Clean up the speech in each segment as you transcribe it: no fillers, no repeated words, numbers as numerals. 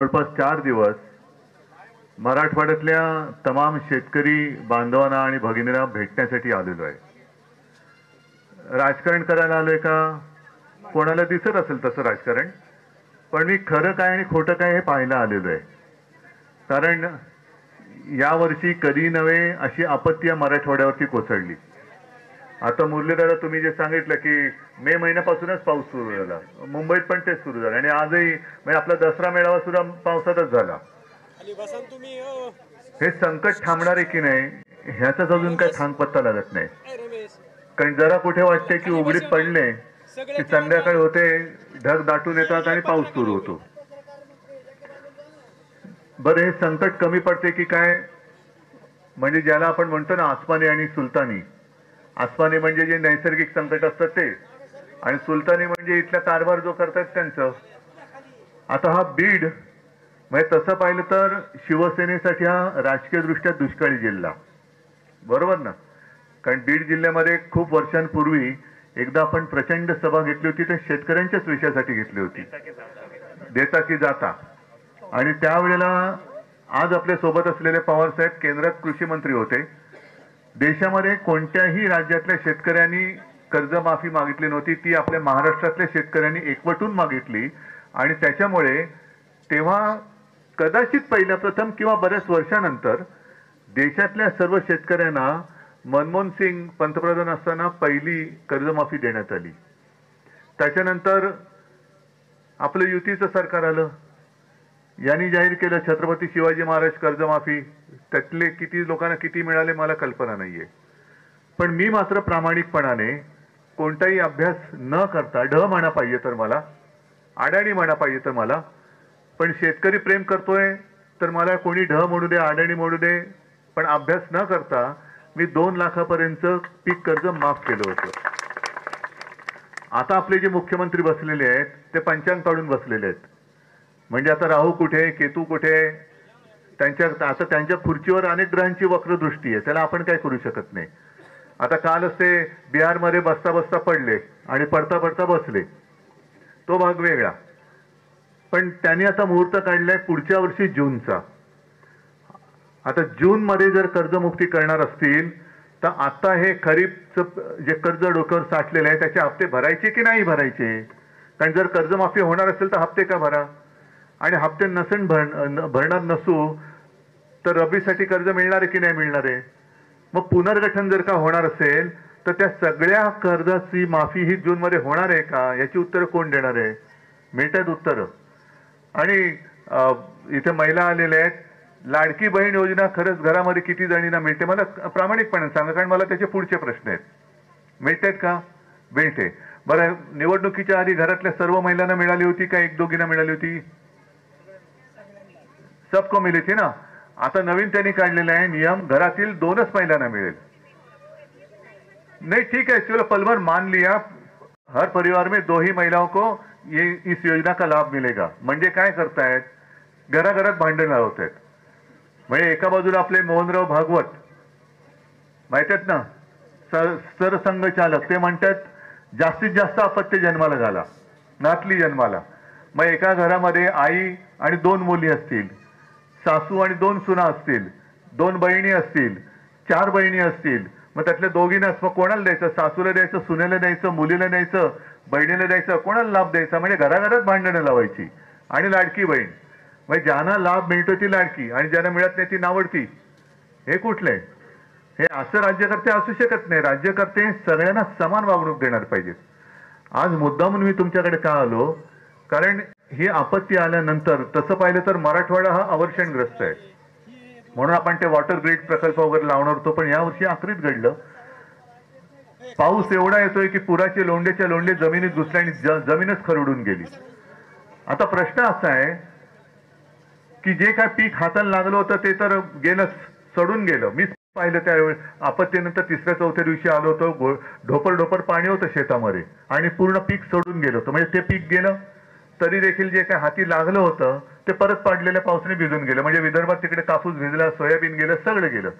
जवळपास 4 दिवस मराठवाड्यातल्या तमाम शेतकरी बांधवांना आणि भगिनींना भेटण्यासाठी आलेलो आहे. राजकारण करायला आलोय का? कोणाला दिसत असेल तसं राजकारण, पण मी खरं काय आणि खोटं काय हे पाहायला आलेलो आहे. कारण यावर्षी कधी नव्हे अशी आपत्ती या मराठवाड्यावरती कोसळली. आता मुरलीधर तुम्ही जे सांगितलं की मे महिन्यापासूनच पाऊस सुरू झाला, मुंबईत पण तेच सुरू झालं आणि आजही म्हणजे आपला दसरा मेळावा सुद्धा पावसातच झाला. हे संकट थांबणार आहे की नाही ह्याचाच अजून काय थांगपत्ता लागत नाही. कारण जरा कुठे वाटते की उघडीत पडले की संध्याकाळ होते, ढग दाटून येतात आणि पाऊस सुरू होतो. बरं, हे संकट कमी पडते की काय? म्हणजे ज्याला आपण म्हणतो ना आसमानी आणि सुलतानी. आसमानी म्हणजे जे नैसर्गिक संकट असतात ते, आणि सुलतानी म्हणजे इथला कारभार जो करतात त्यांचं. आता हा बीड म्हणजे तसं पाहिलं तर शिवसेनेसाठी हा राजकीय दृष्ट्या दुष्काळी जिल्हा, बरोबर ना? कारण बीड जिल्ह्यामध्ये खूप वर्षांपूर्वी एकदा आपण प्रचंड सभा घेतली होती, ते शेतकऱ्यांच्याच विषयासाठी घेतली होती, देता की जाता. आणि त्यावेळेला आज आपल्या सोबत असलेले पवार साहेब केंद्रात कृषी मंत्री होते. देशामध्ये कोणत्याही राज्यातल्या शेतकऱ्यांनी कर्जमाफी मागितली नव्हती, ती आपल्या महाराष्ट्रातल्या शेतकऱ्यांनी एकवटून मागितली. आणि त्याच्यामुळे तेव्हा कदाचित पहिल्या प्रथम किंवा बऱ्याच वर्षानंतर देशातल्या सर्व शेतकऱ्यांना मनमोहन सिंग पंतप्रधान असताना पहिली कर्जमाफी देण्यात आली. त्याच्यानंतर आपलं युतीचं सरकार आलं, यांनी जाहीर केलं छत्रपती शिवाजी महाराज कर्जमाफी. त्यातले किती लोकांना किती मिळाले मला कल्पना नाहीये. पण मी मात्र प्रामाणिकपणाने कोणताही अभ्यास न करता, ढ म्हणा पाहिजे तर मला, अडाणी म्हणा पाहिजे तर मला, पण शेतकरी प्रेम करतोय तर मला कोणी ढ म्हणू दे, अडाणी म्हणू दे, पण अभ्यास न करता मी 2 लाखापर्यंत पीक कर्ज माफ केलं होतं. आता आपले जे मुख्यमंत्री बसलेले आहेत ते पंचांग काढून बसलेले आहेत. म्हणजे आता राहू कुठे, केतू कुठे, आता त्यांच्या खुर्चीवर अनेक ग्रहांची वक्रदृष्टी आहे, त्याला आपण काय करू शकत नाही. आता कालच ते बिहारमध्ये बसता बसता पडले आणि पडता पडता बसले, तो भाग वेगळा. पण त्यांनी आता मुहूर्त काढलाय पुढच्या वर्षी जूनचा. आता जून मध्ये जर कर्जमुक्ती करणार असतील तर आता हे खरीपचं जे कर्ज डोक्यावर साठलेलं आहे त्याचे हप्ते भरायचे की नाही भरायचे? कारण जर कर्जमाफी होणार असेल तर हप्ते का भरा, आणि हप्ते भरणार नसू तर रब्बीसाठी कर्ज मिळणार आहे की नाही मिळणार आहे? मग पुनर्गठन जर का होणार असेल तर त्या सगळ्या कर्जाची माफी ही जून मध्ये होणार आहे का, याची उत्तरं कोण देणार आहे? मिळतात उत्तरं. आणि इथे महिला आलेल्या आहेत. लाडकी बहीण योजना खरंच घरामध्ये किती जणींना मिळते? मला प्रामाणिकपणे सांगा, कारण मला त्याचे पुढचे प्रश्न आहेत. मिळतात का? मिळते. बरं, निवडणुकीच्या आधी घरातल्या सर्व महिलांना मिळाली होती का एक दोघींना मिळाली होती? सबको मिली थी ना. आता नवीन त्यांनी काढलेला आहे नियम, घरातील 2च महिलांना मिळेल. नहीं ठीक है, चलो पल भर मान लिया, हर परिवार में 2 ही महिलाओं को ये इस योजना का लाभ मिलेगा. म्हणजे काय करतायत? घराघरात भांडण लावत आहेत. म्हणजे एका बाजूला आपले मोहनराव भागवत माहित आहेत ना, सरसंघचालक, ते म्हणतात जास्तीत जास्त अपत्य जन्माला घाला, नातली जन्माला. मग एका घरामध्ये आई आणि 2 मुली असतील, सासू आणि 2 सुना असतील, 2 बहिणी असतील, 4 बहिणी असतील, मग त्यातल्या दोघींनाच मग कोणाला द्यायचं? सासूला द्यायचं, सुनेला द्यायचं, मुलीला द्यायचं, बहिणीला द्यायचं, कोणाला लाभ द्यायचा? म्हणजे घराघरात भांडणं लावायची. आणि लाडकी बहीण म्हणजे ज्यांना लाभ मिळतो ती लाडकी आणि ज्यांना मिळत नाही ती नावडती. हे कुठले? हे असं राज्यकर्ते असू शकत नाही. राज्यकर्ते सगळ्यांना समान वागणूक देणार पाहिजेत. आज मुद्दामून मी तुमच्याकडे का आलो? कारण ही आपत्ती आल्यानंतर तसं पाहिलं तर मराठवाडा हा अवर्षणग्रस्त आहे, म्हणून आपण ते वॉटर ग्रीड प्रकल्प वगैरे लावणार होतो. पण यावर्षी आखरीत घडलं, पाऊस एवढा येतोय की पुराचे लोंढेच्या लोंढे जमिनीत घुसले आणि जमीनच खरडून गेली. आता प्रश्न असा आहे की जे काय पीक हाताला लागलं होतं ते तर गेलंच, सडून गेलं. मीच पाहिलं त्यावेळी आपत्तीनंतर 3ऱ्या-4थ्या दिवशी आलो होतो, ढोपर ढोपर पाणी होतं शेतामध्ये आणि पूर्ण पीक सडून गेलं होतं. म्हणजे ते पीक गेलं, तरी देखील जे काय हाती लागलं होतं ते परत पाडलेल्या पावसाने भिजून गेलं. म्हणजे विदर्भात तिकडे कापूस भिजला, सोयाबीन गेलं, सगळं गेलं.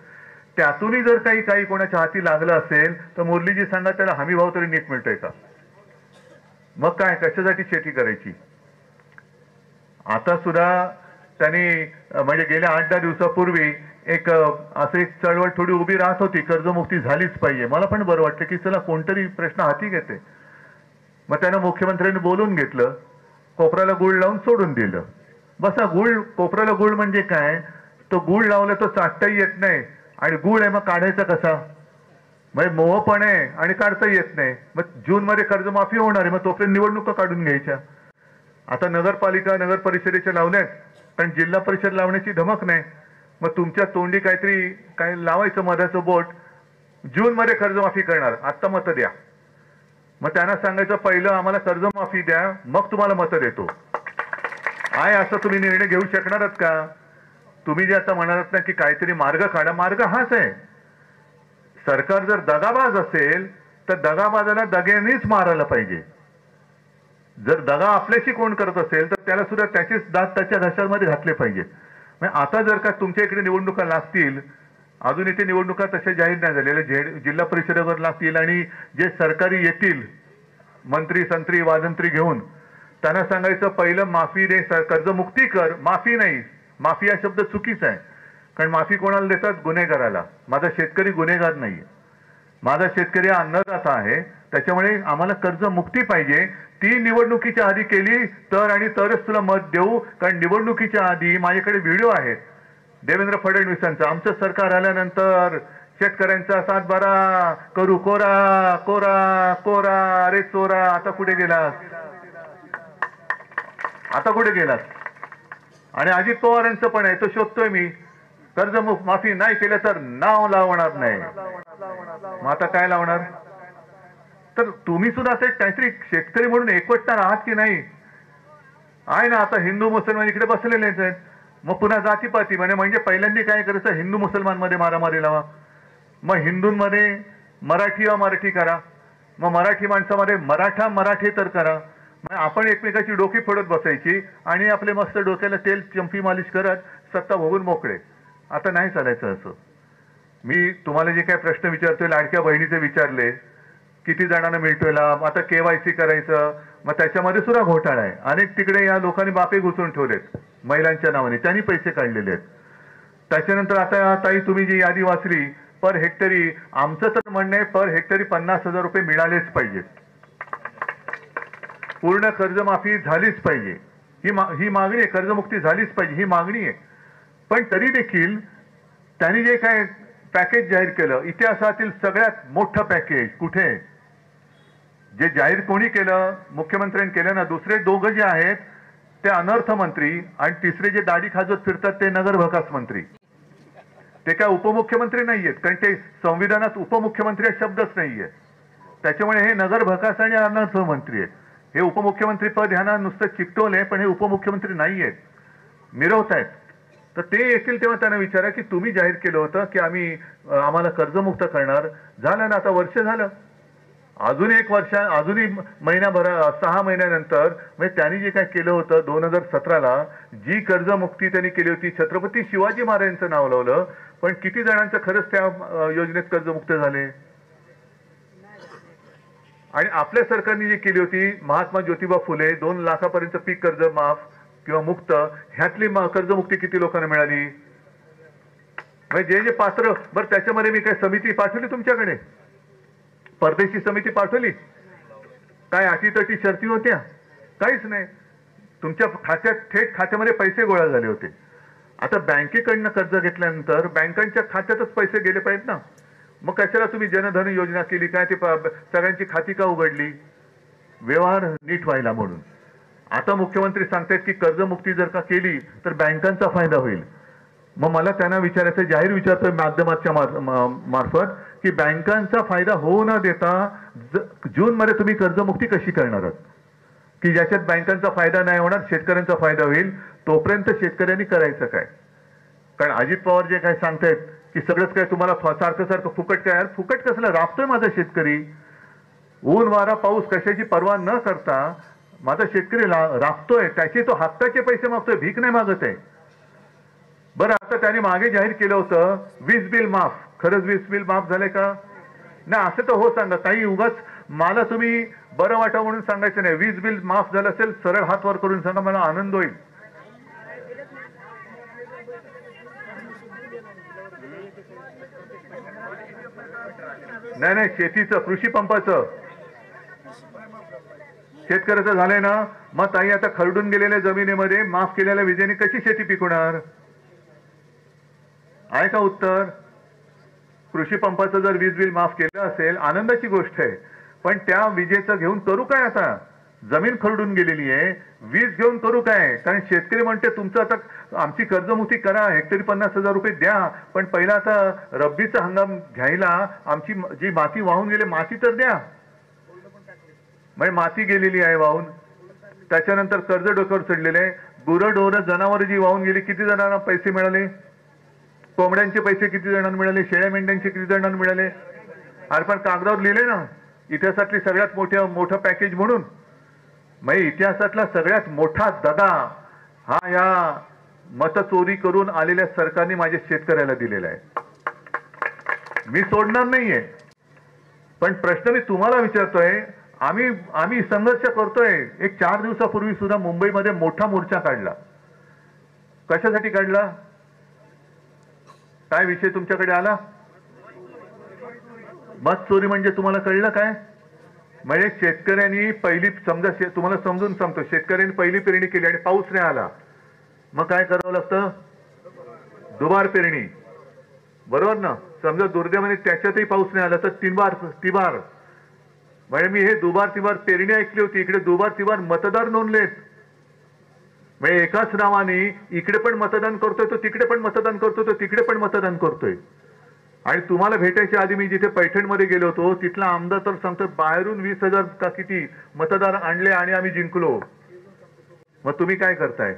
त्यातूनही जर काही कोणाच्या हाती लागलं असेल तर मुरलीजी सांगा, त्याला हमी भाव तरी नीट मिळतोय का? मग काय, कशासाठी शेती करायची? आता सुद्धा त्यांनी म्हणजे गेल्या 8-10 दिवसापूर्वी एक असं एक चळवळ थोडी उभी राहत होती, कर्जमुक्ती झालीच पाहिजे. मला पण बरं वाटलं की चला कोणतरी प्रश्न हाती घेते. मग त्यानं मुख्यमंत्र्यांनी बोलून घेतलं, कोपऱ्याला गुळ लावून सोडून दिलं. बसा, गुळ कोपऱ्याला गुळ म्हणजे काय, तो गुळ लावला तो चाटताही येत नाही आणि गुळ आहे मग काढायचा कसा, म्हणजे मोह पण आहे आणि काढता येत नाही. मग जून मध्ये कर्जमाफी होणार आहे, मग तोपर्यंत निवडणुका काढून घ्यायच्या. आता नगरपालिका नगर परिषदेच्या लावल्यात, पण जिल्हा परिषद लावण्याची धमक नाही. मग तुमच्या तोंडी काहीतरी काय लावायचं मधाचं बोट, जून मध्ये कर्जमाफी करणार, आत्ता मतं द्या. मग त्यांना सांगायचं पहिलं आम्हाला कर्जमाफी द्या, मग तुम्हाला मतं देतो. आहे असं तुम्ही निर्णय घेऊ शकणारच का? तुम्ही जे आता म्हणालात ना की काहीतरी मार्ग काढा, मार्ग हाच आहे. सरकार जर दगाबाज असेल तर दगाबाजाला दग्यानेच मारायला पाहिजे. जर दगा आपल्याशी कोण करत असेल तर त्याला सुद्धा त्याचेच दात त्याच्या घशामध्ये घातले पाहिजेत. आता जर का तुमच्या इकडे निवडणुका लागतील, अजून इथे निवडणुका तशा जाहीर नाही झालेल्या, जिल्हा परिषदेवर लागतील आणि जे सरकारी येतील मंत्री संत्री वाजंत्री घेऊन, त्यांना सांगायचं पहिलं माफी दे, कर्जमुक्ती कर, माफी नाही. माफी हा शब्द चुकीचा आहे, कारण माफी कोणाला देतात? गुन्हेगाराला. माझा शेतकरी गुन्हेगार नाहीये, माझा शेतकरी हा अन्नदाता आहे. त्याच्यामुळे आम्हाला कर्जमुक्ती पाहिजे. ती निवडणुकीच्या आधी केली तर आणि तरच तुला मत देऊ. कारण निवडणुकीच्या आधी माझ्याकडे व्हिडिओ आहेत देवेंद्र फडणवीसांचा, आमचं सरकार आल्यानंतर शेतकऱ्यांचा 7-12 करू, कोरा कोरा कोरा, अरे चोरा, आता कुठे गेलास, आता कुठे गेलास? आणि अजित पवारांचं पण आहे, तो शोधतोय मी, कर्जमुक्त माफी नाही केलं तर नाव लावणार नाही. मग आता काय लावणार? तर तुम्ही सुद्धा ते काहीतरी शेतकरी म्हणून एकवटणार आहात की नाही? आहे ना, आता हिंदू मुसलमान इकडे बसलेले आहेत, मग पुन्हा जातीपाती म्हणजे पहिल्यांदा काय करायचं, हिंदू मुसलमान मध्ये मारामारी लावा. मग हिंदूंमध्ये मराठी अमराठी करा, मग मराठी माणसामध्ये मराठा मराठी तर करा. मग आपण एकमेकाची डोकी फोडत बसायची आणि आपले मस्त डोक्याला तेल चंपी मालिश करत सत्ता भोगून मोकळे. आता नाही चालायचं असं. मी तुम्हाला जे काय प्रश्न विचारतोय, लाडक्या बहिणीचे विचारले, किती जणांना मिळतोय लाभ, आता KYC करायचं, मग त्याच्यामध्ये सुद्धा घोटाळा आहे. अनेक तिकडे या लोकांनी बापे घुसून ठेवलेत महिलांच्या नावाने, त्यांनी पैसे काढलेले आहेत. त्याच्यानंतर आता ताई तुम्ही जी यादी वाचली, पर हेक्टरी, आमचं तर म्हणणं आहे पर हेक्टरी 50,000 रुपये मिळालेच पाहिजेत. पूर्ण कर्जमाफी झालीच पाहिजे, ही मागणी आहे. कर्जमुक्ती झालीच पाहिजे ही मागणी आहे. पण तरी देखील त्यांनी जे काय पॅकेज जाहीर केलं, इतिहासातील सगळ्यात मोठं पॅकेज कुठे जे जाहीर कोणी केलं? मुख्यमंत्र्यांनी केलं ना. दुसरे दोघं जे आहेत ते अनर्थ मंत्री आणि तिसरे जे दाढी खाजत फिरतात ते नगर विकास मंत्री. ते काय उपमुख्यमंत्री नाहीयेत, कारण ते संविधानात उपमुख्यमंत्री हा शब्दच नाहीये. त्याच्यामुळे हे नगर विकास आणि अनर्थ मंत्री आहेत. हे उपमुख्यमंत्री पद ह्यांना नुसतं चिकटवलंय, पण हे उपमुख्यमंत्री नाहीयेत, मिरवतायत. तर ते येतील तेव्हा त्यांना विचारा की तुम्ही जाहीर केलं होतं की आम्हाला कर्जमुक्त करणार, झालं ना, आता वर्ष झालं, अजून एक वर्ष, अजूनही महिनाभर 6 महिन्यानंतर म्हणजे त्यांनी जे काय केलं होतं 2017ला जी कर्जमुक्ती त्यांनी केली होती, छत्रपती शिवाजी महाराजांचं नाव लावलं, पण किती जणांचं खरंच त्या योजनेत कर्जमुक्त झाले? आणि आपल्या सरकारने जी केली होती महात्मा ज्योतिबा फुले 2 लाखापर्यंत पीक कर्ज माफ किंवा मुक्त, ह्यातली कर्जमुक्ती किती लोकांना मिळाली? म्हणजे जे पात्र, बरं त्याच्यामध्ये मी काय समिती पाठवली तुमच्याकडे, परदेशी समिती पाठवली? काय अटीतटी शर्ती होत्या? काहीच नाही. तुमच्या खात्यात, थेट खात्यामध्ये पैसे गोळा झाले होते. आता बँकेकडनं कर्ज घेतल्यानंतर बँकांच्या खात्यातच पैसे गेले पाहिजेत ना. मग कशाला तुम्ही जनधन योजना केली? काय ते सगळ्यांची खाती का उघडली? व्यवहार नीट व्हायला म्हणून. आता मुख्यमंत्री सांगतायत की कर्जमुक्ती जर का केली तर बँकांचा फायदा होईल. मग मला त्यांना विचारायचं, जाहीर विचारतोय माध्यमाच्या मार्फत, की बँकांचा फायदा होऊ न देता जून मध्ये तुम्ही कर्जमुक्ती कशी करणार आहात की ज्याच्यात बँकांचा फायदा नाही होणार, शेतकऱ्यांचा फायदा होईल? तोपर्यंत शेतकऱ्यांनी करायचं काय? कारण अजित पवार जे काय सांगतायत की सगळंच काय तुम्हाला सारखं सारखं फुकट, काय फुकट कसलं? राबतोय माझा शेतकरी, ऊन वारा पाऊस कशाची पर्वा न करता माझा शेतकरी राबतोय, त्याचे तो हक्काचे पैसे मागतोय, भीक नाही मागत आहे. बरं, आता त्याने मागे जाहीर केलं होतं 20 बिल माफ. खरंच 20 बिल माफ झाले का? नाही. असं तर हो सांगा, काही उगाच मला तुम्ही बरं वाटावं म्हणून सांगायचं नाही. 20 बिल माफ झालं असेल सरळ हात वर करून सांगा, मला आनंद होईल. नाही नाही, शेतीचं, कृषी पंपाचं शेतकऱ्याचं झालंय ना. मग ताई आता खरडून गेलेल्या जमिनीमध्ये माफ केलेल्या विजेने कशी शेती पिकवणार? आहे का उत्तर? कृषी पंपाचं जर वीज बिल माफ केलं असेल आनंदाची गोष्ट आहे, पण त्या विजेचं घेऊन करू काय? आता जमीन खरडून गेलेली आहे, वीज घेऊन करू काय? कारण शेतकरी म्हणते तुमचं आता आमची कर्जमुक्ती करा, हेक्टरी 50,000 रुपये द्या, पण पहिला आता रब्बीचा हंगाम घ्यायला आमची जी माती वाहून गेली माती तर द्या. म्हणजे माती गेलेली आहे वाहून, त्याच्यानंतर कर्ज डोक्यावर चढलेले, गुरंढोरं जनावर जी वाहून गेली, किती जणांना पैसे मिळाले? कोंबड्यांचे पैसे किती जणांना मिळाले? शेळ्या मेंढ्यांचे किती जणांना मिळाले? अरे पण कागदावर लिहिले ना इतिहासातली सगळ्यात मोठं पॅकेज म्हणून. म्हणजे इतिहासातला सगळ्यात मोठा दगा हा या मतचोरी करून आलेल्या सरकारने माझ्या शेतकऱ्याला दिलेला आहे. मी सोडणार नाहीये, पण प्रश्न मी तुम्हाला विचारतोय. आम्ही संघर्ष करतोय. एक 4 दिवसापूर्वी सुद्धा मुंबईमध्ये मोठा मोर्चा काढला. कशासाठी काढला? काय विषय तुमच्याकडे आला? मत चोरी म्हणजे तुम्हाला कळलं काय? म्हणजे शेतकऱ्यांनी पहिली समजा, तुम्हाला समजून सांगतो, शेतकऱ्यांनी पहिली पेरणी केली आणि पाऊस नाही आला, मग काय करावं लागतं? दुबार पेरणी, बरोबर ना? समजा दुर्दैवाने त्याच्यातही पाऊस नाही आला तर तिबार. म्हणजे मी हे दुबार तिबार पेरणी ऐकली होती, इकडे दुबार तिबार मतदार नोंदलेत. म्हणजे एकाच नावाने इकडे पण मतदान करतोय तो, तिकडे पण मतदान करतोय तो, तिकडे पण मतदान करतोय. आणि तुम्हाला भेटायच्या आधी मी जिथे पैठणमध्ये गेलो होतो तिथला आमदार तर सांगतो बाहेरून 20,000 का किती मतदार आणले आणि आम्ही जिंकलो. मग तुम्ही काय करताय?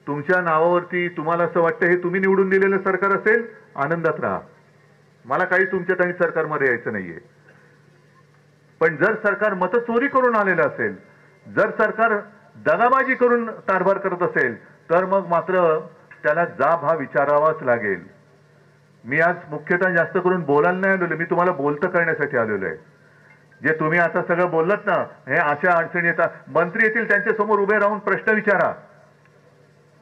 तुमच्या नावावरती तुम्हाला असं वाटतं हे तुम्ही निवडून दिलेलं सरकार असेल, आनंदात राहा. मला काही तुमच्यात आणि सरकारमध्ये यायचं नाहीये. पण जर सरकार मतचोरी करून आलेलं असेल, जर सरकार दगाबाजी करून कारभार करत असेल, तर मग मात्र त्याला जाब हा विचारावाच लागेल. मी आज मुख्यतः जास्त करून बोलायला नाही आलेलो, मी तुम्हाला बोलतं करण्यासाठी आलेलो आहे. जे तुम्ही आता सगळं बोललात ना, हे अशा अडचणी येतात, मंत्री येतील त्यांच्या समोर उभे राहून प्रश्न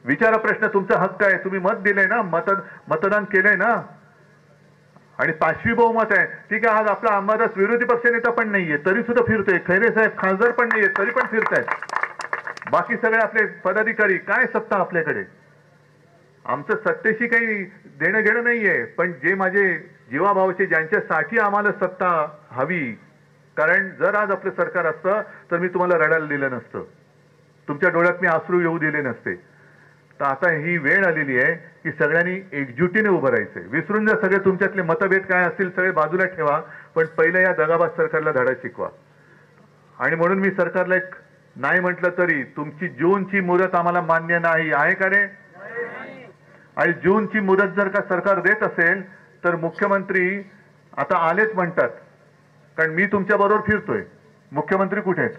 विचारा प्रश्न. तुमचा हक्क आहे, तुम्ही मत दिलंय ना, मतदान केलंय ना, आणि 5वी बहुमत आहे. ठीक आहे, आज आपला अंबादास विरोधी पक्षनेता पण नाहीये तरी सुद्धा फिरतोय, खैरे साहेब खासदार पण नाहीये तरी पण फिरतायत, बाकी सगळे आपले पदाधिकारी. काय सत्ता आपल्याकडे? आमचं सत्तेशी काही देणं घेणं नाहीये, पण जे माझे जीवाभावाचे, ज्यांच्यासाठी आम्हाला सत्ता हवी, कारण जर आज आपलं सरकार असतं तर मी तुम्हाला रडायला दिलं नसतं, तुमच्या डोळ्यात मी अश्रू येऊ दिले नसते. तर आता ही वेळ आलेली आहे की सगळ्यांनी एकजुटीने उभं राहायचंय. विसरून जा सगळे तुमच्यातले मतभेद काय असतील सगळे बाजूला ठेवा, पण पहिलं या दगाबाज सरकारला धडा शिकवा. आणि म्हणून मी सरकारला एक नाही म्हटलं तरी तुमची जूनची मुदत आम्हाला मान्य नाही आहे का रे? आणि जूनची मुदत जर का सरकार देत असेल तर मुख्यमंत्री आता आलेच म्हणतात, कारण मी तुमच्या बरोबर फिरतोय. मुख्यमंत्री कुठे आहेत?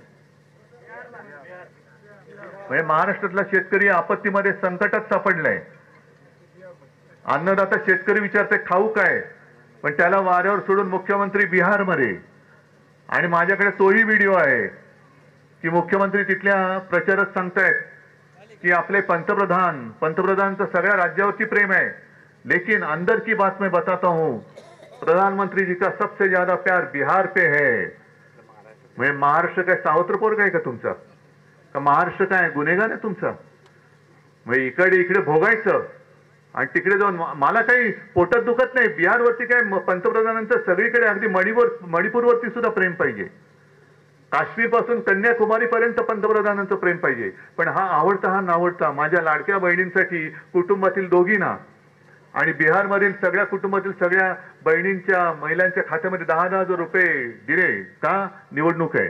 म्हणजे महाराष्ट्रातला शेतकरी आपत्तीमध्ये संकटात सापडलाय. अन्नदाता शेतकरी विचारते खाऊ काय, पण त्याला वाऱ्यावर सोडून मुख्यमंत्री बिहारमध्ये. आणि माझ्याकडे तोही व्हिडिओ आहे की मुख्यमंत्री तिथल्या प्रचारक सांगतायत कि आपले पंतप्रधानचं सगळ्या राज्यावरती प्रेम है, लेकिन अंदर की बात मैं बताता हूं, प्रधानमंत्री जी का सबसे ज्यादा प्यार बिहार पे है. म्हणजे महाराष्ट्र काय सावत्रपोर काय का तुमचा? का महाराष्ट्र काय गुन्हेगार आहे तुमचा? म्हणजे इकडे भोगायचं आणि तिकडे जाऊन मला काही पोटात दुखत नाही. बिहारवरती काय पंतप्रधानांचं सगळीकडे, अगदी मणिपूरवरती सुद्धा प्रेम पाहिजे, काश्मीर पासून कन्याकुमारी पर्यंत पंतप्रधानांचं प्रेम पाहिजे. पण हा आवडता हा नावडता माझ्या लाडक्या बहिणींसाठी कुटुंबातील दोघींना आणि बिहारमधील सगळ्या कुटुंबातील सगळ्या बहिणींच्या महिलांच्या खात्यामध्ये 10,000 रुपये दिले का? निवडणूक आहे.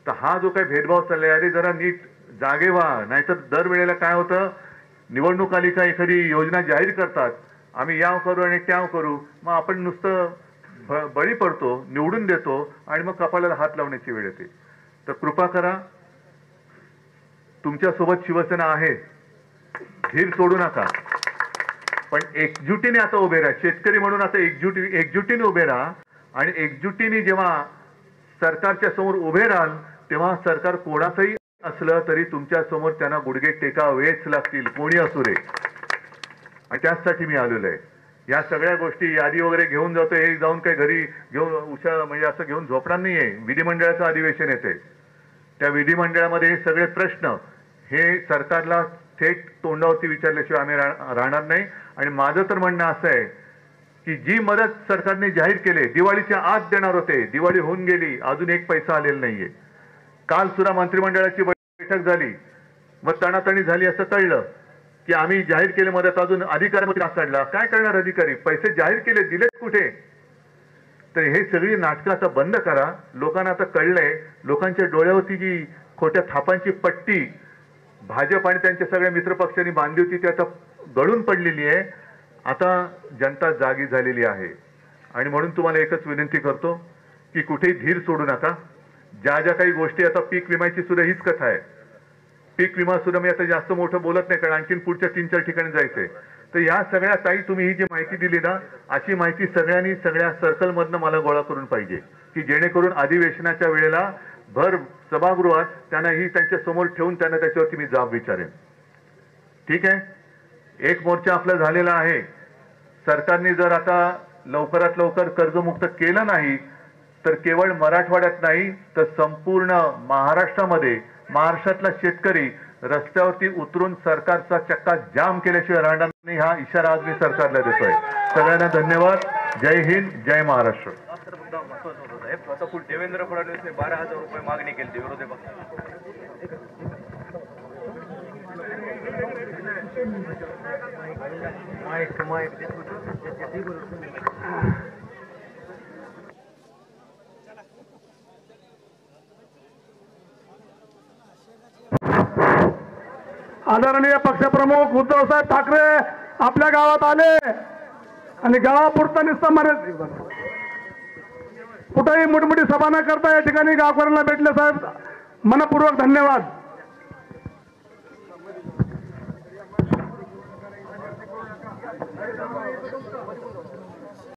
तर हा जो काही भेदभाव चाललाय, अरे जरा नीट जागे व्हा. नाहीतर दरवेळेला काय होतं, निवडणूक आली का एखादी योजना जाहीर करतात, आम्ही याव करू आणि त्याव करू, मग आपण नुसतं बळी पडतो, निवडून देतो आणि मग कपाळाला हात लावण्याची वेळ येते. तर कृपा करा, तुमच्या सोबत शिवसेना आहे, धीर सोडू नका, पण एकजुटीने आता उभे राहा. शेतकरी म्हणून आता एकजुटीने उभे राहा. आणि एकजुटीने जेव्हा सरकारच्या समोर उभे राहाल तेव्हा सरकार कोणाचाही असलं तरी तुमच्या समोर त्यांना गुडघे टेकावेच लागतील, कोणी असू रे. आणि त्याचसाठी मी आलेलो आहे. या सगळ्या गोष्टी यादी वगैरे घेऊन जातो, हे जाऊन काही घरी घेऊन उशा म्हणजे असं घेऊन झोपणार नाहीये. विधिमंडळाचं अधिवेशन येते, त्या विधिमंडळामध्ये हे सगळे प्रश्न हे सरकारला थेट तोंडावरती विचारल्याशिवाय आम्ही राहणार नाही. आणि माझं तर म्हणणं असं आहे की जी मदत सरकारने जाहीर केले, दिवाळीच्या आत देणार होते, दिवाळी होऊन गेली, अजून एक पैसा आलेला नाहीये. काल सुद्धा मंत्रिमंडळाची बैठक झाली, मग तणातणी झाली, असं कळलं की आम्ही जाहीर केले मदत, अजून अधिकाऱ्यांमध्ये काढला. काय करणार अधिकारी, पैसे जाहीर केले, दिलेत कुठे? तर हे सगळी नाटकं आता बंद करा. लोकांना आता कळलंय, लोकांच्या डोळ्यावरती जी खोट्या थापांची पट्टी भाजप आणि त्यांच्या सगळ्या मित्रपक्षांनी बांधली होती ती आता गळून पडलेली आहे. आता जनता जागी झालेली आहे. आणि म्हणून तुम्हाला एकच विनंती करतो की कुठेही धीर सोडू नका. ज्या ज्या काही गोष्टी, आता पीक विम्याची सुद्धा हीच कथा आहे. पीक विमा सुद्धा मी आता जास्त मोठं बोलत नाही, कारण आणखीन पुढच्या 3-4 ठिकाणी जायचंय. तर या सगळ्या ताई, तुम्ही ही जी माहिती दिली ना, अशी माहिती सगळ्यांनी सगळ्या सर्कलमधनं मला गोळा करून पाहिजे, की जेणेकरून अधिवेशनाच्या वेळेला भर सभागृहात त्यांना ही त्यांच्या समोर ठेवून त्यांना त्याच्यावरती मी जाब विचारेन. ठीक आहे, एक मोर्चा आपला झालेला आहे. सरकारने जर आता लवकरात लवकर कर्जमुक्त केलं नाही तर केवळ मराठवाड्यात नाही तर संपूर्ण महाराष्ट्रामध्ये महाराष्ट्रातला शेतकरी रस्त्यावरती उतरून सरकारचा चक्का जाम केल्याशिवाय राहणार नाही, हा इशारा आज मी सरकारला देतोय. सगळ्यांना धन्यवाद. जय हिंद, जय महाराष्ट्र. देवेंद्र फडणवीसने 12,000 रुपये मागणी केली विरोधी पक्ष. आदरणीय पक्षप्रमुख उद्धवसाहेब ठाकरे आपल्या गावात आले आणि गावापुरता नुसतं कुठेही मोठमोठी सभा न करता या ठिकाणी गावकऱ्यांना भेटले. साहेब, मनपूर्वक धन्यवाद.